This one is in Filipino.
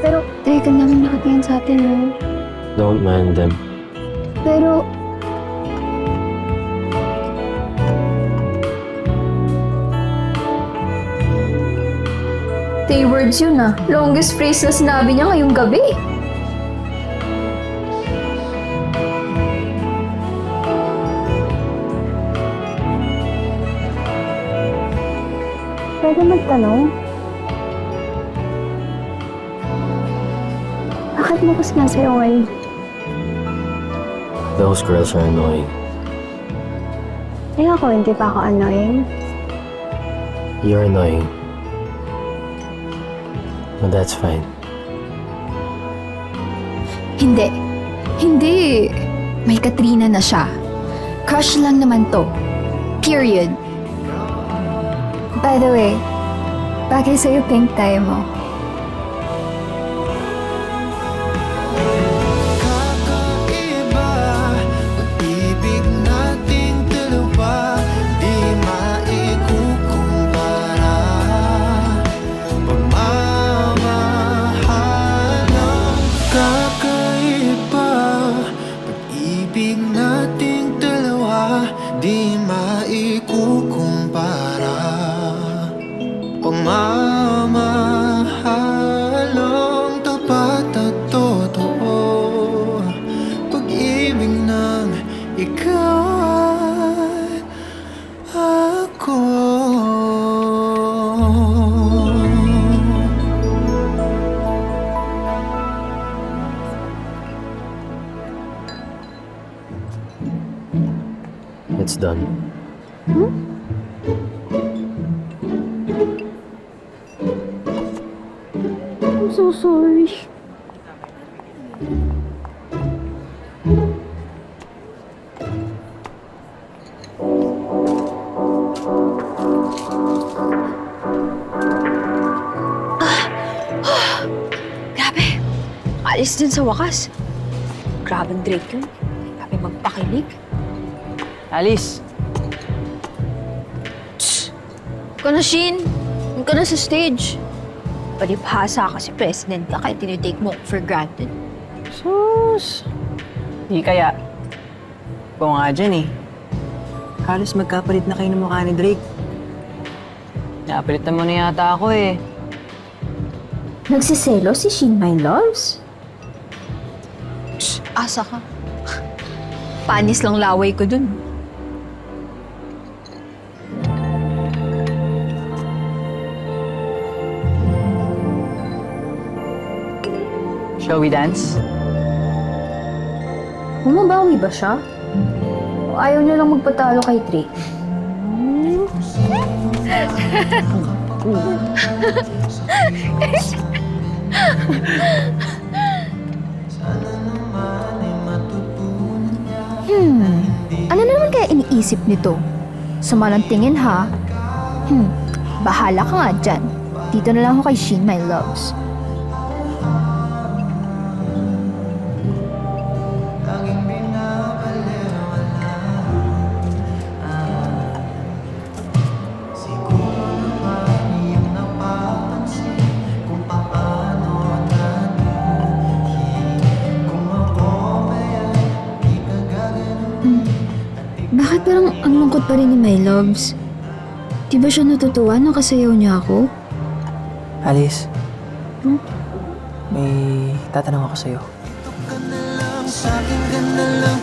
Pero, teka namin nakatingin sa atin, no? Don't mind them. Pero, three words yun ah. Longest phrase na sinabi niya ngayong gabi. Pwede magtanong? Bakit mo kasi sa'yo ngayon? Those girls are annoying. Eh ako, hindi pa ako annoying. You're annoying. But that's fine. Hindi. Hindi. May Katrina na siya. Crush lang naman to. Period. By the way, bagay sa'yo pink tie mo. Kakaiba, pag-ibig nating dalawa, di maikukumpara. Pagmamahalang kakaiba, pag-ibig nating dalawa, di maikukumpara. Pagmamahalang tapat at totoo, pag-ibig ng ikaw at ako. It's done. I'm so sorry. Grabe. Alis din sa wakas. Grabe ang Drake yun. Grabe magpakilig. Alice! Ikaw na, Shin. Huwag ka na sa stage. Palibhasa ka si President ka kaya tinitake mo for granted. Sus! Di kaya. Ikaw nga dyan eh. Halos magkapalit na kayo ng mukha ni Drake. Napalitan mo na yata ako eh. Nagsiselo si Shin My Loves? Asa ka. Panis lang laway ko dun. Shall we dance? Bumabawi ba siya? O ayaw niya lang magpatalo kay Drake? Ano na naman kaya iniisip nito? Sama ng tingin ha? Bahala ka nga dyan. Dito na lang ako kay Shin My Loves. Bakit parang ang lungkot pa rin ni My Loves? Di ba siya natutuwa nung kasayaw niya ako? Alice? May tatanong ako sa'yo. Sa'kin ka na lang,